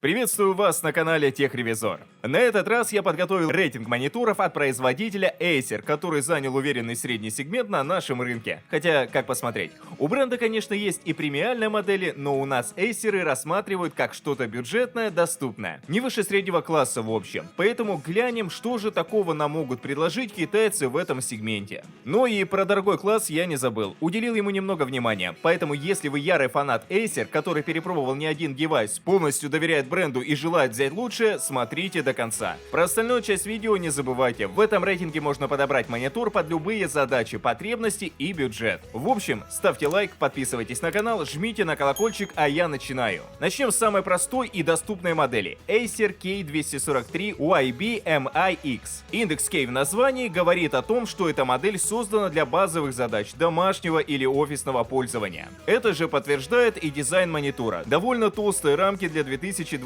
Приветствую вас на канале Техревизор. На этот раз я подготовил рейтинг мониторов от производителя Acer, который занял уверенный средний сегмент на нашем рынке. Хотя, как посмотреть, у бренда, конечно, есть и премиальные модели, но у нас Acer рассматривают как что-то бюджетное, доступное. Не выше среднего класса в общем. Поэтому глянем, что же такого нам могут предложить китайцы в этом сегменте. Но и про дорогой класс я не забыл. Уделил ему немного внимания. Поэтому, если вы ярый фанат Acer, который перепробовал не один девайс, полностью доверяет бренду и желает взять лучшее, смотрите до конца. Про остальную часть видео не забывайте, в этом рейтинге можно подобрать монитор под любые задачи, потребности и бюджет. В общем, ставьте лайк, подписывайтесь на канал, жмите на колокольчик, а я начинаю. Начнем с самой простой и доступной модели Acer K243YB-MIX. Индекс K в названии говорит о том, что эта модель создана для базовых задач домашнего или офисного пользования. Это же подтверждает и дизайн монитора. Довольно толстые рамки для 2023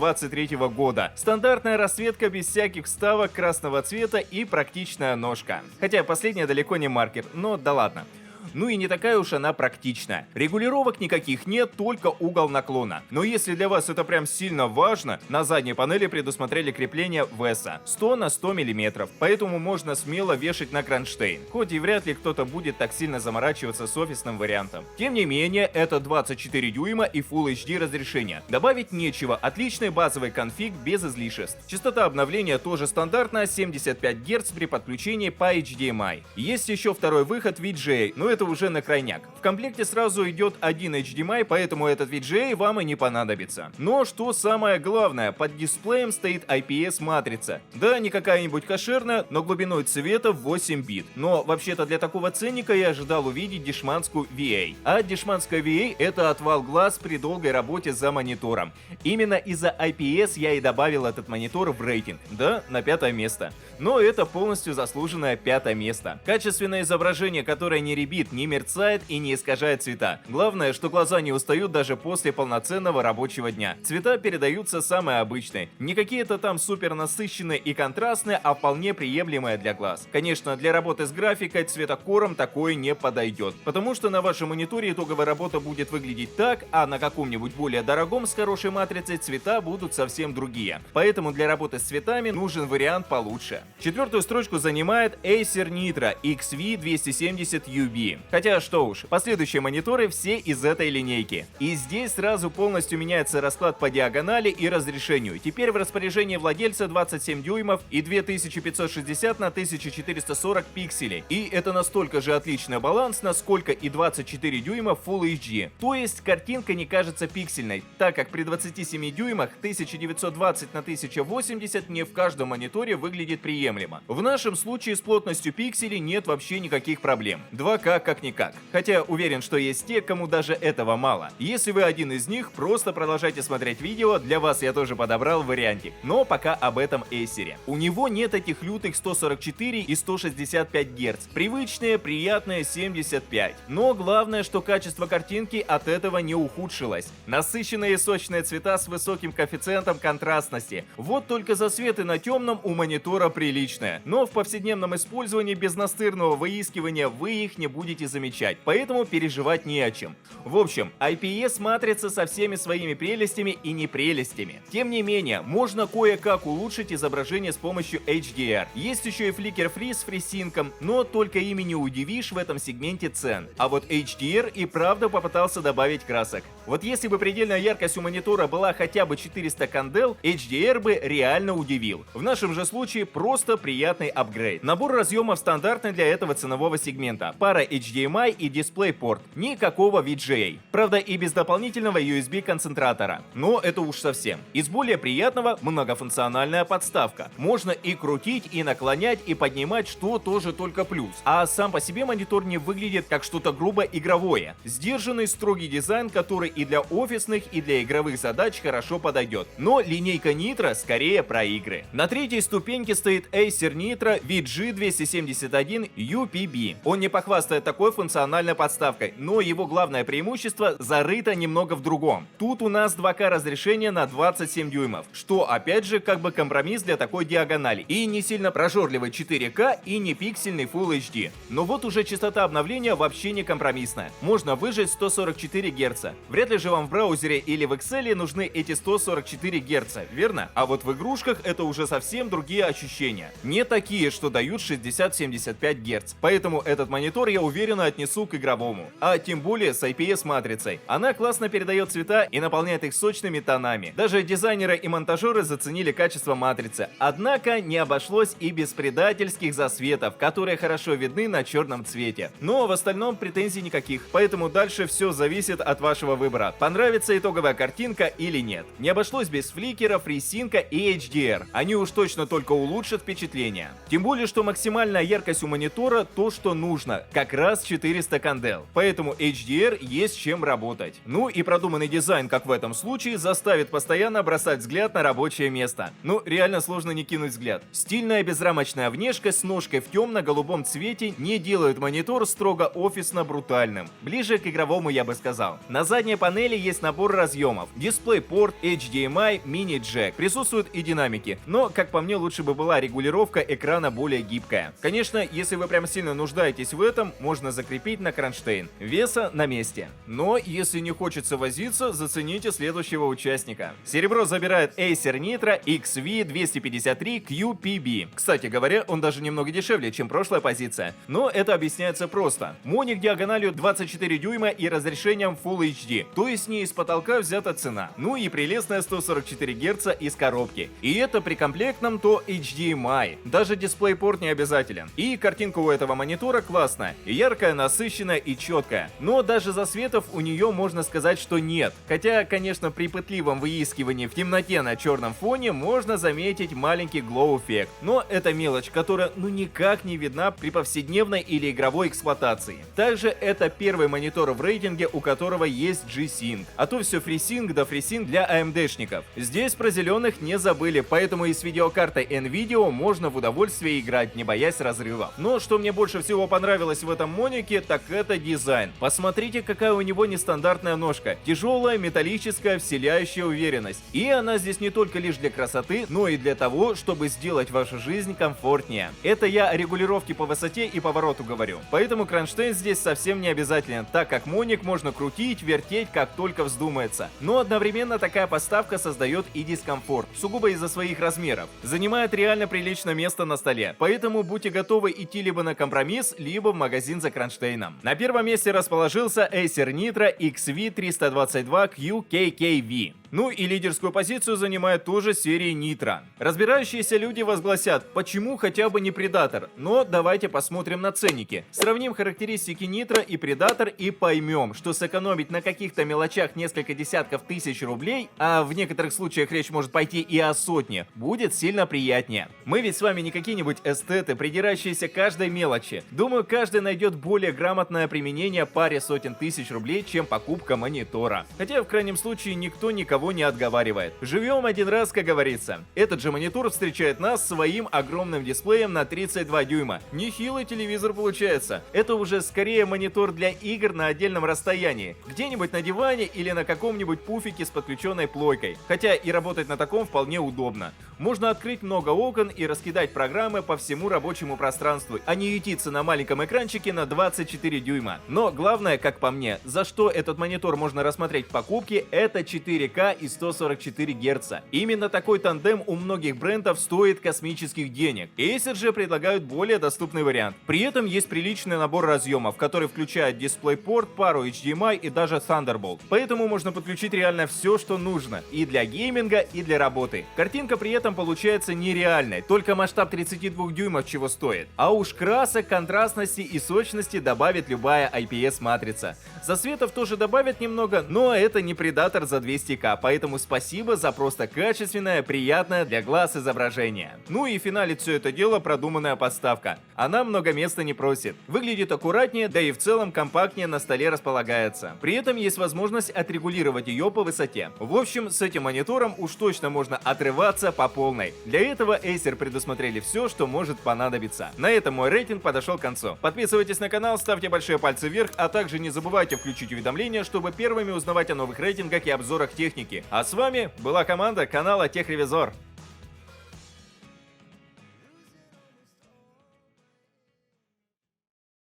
года. Стандартная расцветка без всяких вставок красного цвета и практичная ножка. Хотя последняя далеко не маркер, но да ладно. Ну и не такая уж она практичная. Регулировок никаких нет, только угол наклона. Но если для вас это прям сильно важно, на задней панели предусмотрели крепление VESA 100 на 100 мм, поэтому можно смело вешать на кронштейн, хоть и вряд ли кто-то будет так сильно заморачиваться с офисным вариантом. Тем не менее, это 24 дюйма и Full HD разрешение. Добавить нечего, отличный базовый конфиг без излишеств. Частота обновления тоже стандартная, 75 Гц при подключении по HDMI. Есть еще второй выход VGA, но это уже на крайняк. В комплекте сразу идет один HDMI, поэтому этот VGA вам и не понадобится. Но что самое главное, под дисплеем стоит IPS-матрица. Да, не какая-нибудь кошерная, но глубиной цвета в 8 бит. Но вообще-то для такого ценника я ожидал увидеть дешманскую VA. А дешманская VA — это отвал глаз при долгой работе за монитором. Именно из-за IPS я и добавил этот монитор в рейтинг. Да, на 5-е место. Но это полностью заслуженное 5-е место. Качественное изображение, которое не ребит, не мерцает и не искажает цвета. Главное, что глаза не устают даже после полноценного рабочего дня. Цвета передаются самые обычные. Не какие-то там супер насыщенные и контрастные, а вполне приемлемые для глаз. Конечно, для работы с графикой цветокором такое не подойдет. Потому что на вашем мониторе итоговая работа будет выглядеть так, а на каком-нибудь более дорогом с хорошей матрицей цвета будут совсем другие. Поэтому для работы с цветами нужен вариант получше. 4-ю строчку занимает Acer Nitro XV270UB. Хотя что уж, последующие мониторы все из этой линейки. И здесь сразу полностью меняется расклад по диагонали и разрешению. Теперь в распоряжении владельца 27 дюймов и 2560 на 1440 пикселей. И это настолько же отличный баланс, насколько и 24 дюйма Full HD. То есть картинка не кажется пиксельной, так как при 27 дюймах 1920 на 1080 не в каждом мониторе выглядит приемлемо. В нашем случае с плотностью пикселей нет вообще никаких проблем. 2К как-никак. Хотя уверен, что есть те, кому даже этого мало. Если вы один из них, просто продолжайте смотреть видео, для вас я тоже подобрал вариантик. Но пока об этом Acer. У него нет этих лютых 144 и 165 Гц. Привычные, приятные 75. Но главное, что качество картинки от этого не ухудшилось. Насыщенные и сочные цвета с высоким коэффициентом контрастности. Вот только засветы на темном у монитора приличные. Но в повседневном использовании без настырного выискивания вы их не будете замечать, поэтому переживать не о чем. В общем, IPS-матрица со всеми своими прелестями и непрелестями. Тем не менее, можно кое-как улучшить изображение с помощью HDR. Есть еще и фликер-фри с фрисинком, но только ими не удивишь в этом сегменте цен. А вот HDR и правда попытался добавить красок. Вот если бы предельная яркость у монитора была хотя бы 400 кандел, HDR бы реально удивил. В нашем же случае просто приятный апгрейд. Набор разъемов стандартный для этого ценового сегмента. Пара HDMI и DisplayPort. Никакого VGA. Правда, и без дополнительного USB концентратора. Но это уж совсем. Из более приятного — многофункциональная подставка. Можно и крутить, и наклонять, и поднимать, что тоже только плюс. А сам по себе монитор не выглядит как что-то грубо игровое. Сдержанный, строгий дизайн, который и для офисных, и для игровых задач хорошо подойдет. Но линейка Nitro скорее про игры. На 3-й ступеньке стоит Acer Nitro VG271UPB. Он не похвастает такой функциональной подставкой, подставкой, но его главное преимущество зарыто немного в другом. Тут у нас 2К разрешение на 27 дюймов, что опять же как бы компромисс для такой диагонали. И не сильно прожорливый 4К и не пиксельный Full HD. Но вот уже частота обновления вообще не компромиссная. Можно выжать 144 Гц. Вряд ли же вам в браузере или в Excel нужны эти 144 Гц, верно? А вот в игрушках это уже совсем другие ощущения. Не такие, что дают 60-75 Гц. Поэтому этот монитор я уверенно отнесу к игровому. А тем более с IPS-матрицей. Она классно передает цвета и наполняет их сочными тонами. Даже дизайнеры и монтажеры заценили качество матрицы. Однако не обошлось и без предательских засветов, которые хорошо видны на черном цвете. Но в остальном претензий никаких. Поэтому дальше все зависит от вашего выбора. Понравится итоговая картинка или нет. Не обошлось без фликера, фрисинка и HDR. Они уж точно только улучшат впечатление. Тем более, что максимальная яркость у монитора то, что нужно. Как раз 400 кандел. Поэтому HDR есть чем работать. Ну и продуманный дизайн, как в этом случае, заставит постоянно бросать взгляд на рабочее место. Ну, реально сложно не кинуть взгляд. Стильная безрамочная внешка с ножкой в темно-голубом цвете не делают монитор строго офисно-брутальным. Ближе к игровому, я бы сказал. На задней панели есть набор разъемов. DisplayPort, HDMI, мини-джек. Присутствуют и динамики. Но, как по мне, лучше бы была регулировка экрана более гибкая. Конечно, если вы прям сильно нуждаетесь в этом, можно закрепить на кронштейн. Веса на месте. Но, если не хочется возиться, зацените следующего участника. Серебро забирает Acer Nitro XV253QPB. Кстати говоря, он даже немного дешевле, чем прошлая позиция. Но это объясняется просто. Моник диагональю 24 дюйма и разрешением Full HD. То есть не из потолка взята цена. Ну и прелестная 144 Гц из коробки. И это при комплектном то HDMI. Даже DisplayPort не обязателен. И картинка у этого монитора классная. Яркая, насыщенная и четкая. Но даже засветов у нее можно сказать, что нет. Хотя, конечно, при пытливом выискивании в темноте на черном фоне можно заметить маленький glow-эффект. Но это мелочь, которая ну никак не видна при повседневной или игровой эксплуатации. Также это первый монитор в рейтинге, у которого есть G-Sync. А то все FreeSync да FreeSync для AMD-шников. Здесь про зеленых не забыли, поэтому и с видеокартой NVIDIA можно в удовольствие играть, не боясь разрывов. Но что мне больше всего понравилось в этом монике, так это дизайн. Посмотрите, какая у него нестандартная ножка. Тяжелая, металлическая, вселяющая уверенность. И она здесь не только лишь для красоты, но и для того, чтобы сделать вашу жизнь комфортнее. Это я о регулировке по высоте и повороту говорю. Поэтому кронштейн здесь совсем не обязателен, так как моник можно крутить, вертеть, как только вздумается. Но одновременно такая поставка создает и дискомфорт, сугубо из-за своих размеров. Занимает реально приличное место на столе. Поэтому будьте готовы идти либо на компромисс, либо в магазин за кронштейном. На первом месте расположился Acer Nitro XV322QKKV. Ну и лидерскую позицию занимает тоже серия Nitro. Разбирающиеся люди возгласят, почему хотя бы не Predator, но давайте посмотрим на ценники. Сравним характеристики Nitro и Predator и поймем, что сэкономить на каких-то мелочах несколько десятков тысяч рублей, а в некоторых случаях речь может пойти и о сотне, будет сильно приятнее. Мы ведь с вами не какие-нибудь эстеты, придирающиеся к каждой мелочи. Думаю, каждый найдет более грамотное применение паре сотен тысяч рублей, чем покупка монитора. Хотя в крайнем случае никто никого не отговаривает. Живем один раз, как говорится. Этот же монитор встречает нас своим огромным дисплеем на 32 дюйма. Нехилый телевизор получается. Это уже скорее монитор для игр на отдельном расстоянии. Где-нибудь на диване или на каком-нибудь пуфике с подключенной плойкой. Хотя и работать на таком вполне удобно. Можно открыть много окон и раскидать программы по всему рабочему пространству, а не ютиться на маленьком экранчике на 24 дюйма. Но главное, как по мне, за что этот монитор можно рассмотреть в покупке, это 4К и 144 Гц. Именно такой тандем у многих брендов стоит космических денег. Acer же предлагают более доступный вариант. При этом есть приличный набор разъемов, который включает DisplayPort, пару HDMI и даже Thunderbolt. Поэтому можно подключить реально все, что нужно. И для гейминга, и для работы. Картинка при этом получается нереальной. Только масштаб 32 дюймов чего стоит. А уж красок, контрастности и сочности добавит любая IPS-матрица. Засветов тоже добавят немного, но это не Predator за 200к. поэтому спасибо за просто качественное, приятное для глаз изображение. Ну и финалит все это дело продуманная подставка. Она много места не просит. Выглядит аккуратнее, да и в целом компактнее на столе располагается. При этом есть возможность отрегулировать ее по высоте. В общем, с этим монитором уж точно можно отрываться по полной. Для этого Acer предусмотрели все, что может понадобиться. На этом мой рейтинг подошел к концу. Подписывайтесь на канал, ставьте большие пальцы вверх, а также не забывайте включить уведомления, чтобы первыми узнавать о новых рейтингах и обзорах техники. А с вами была команда канала Техревизор.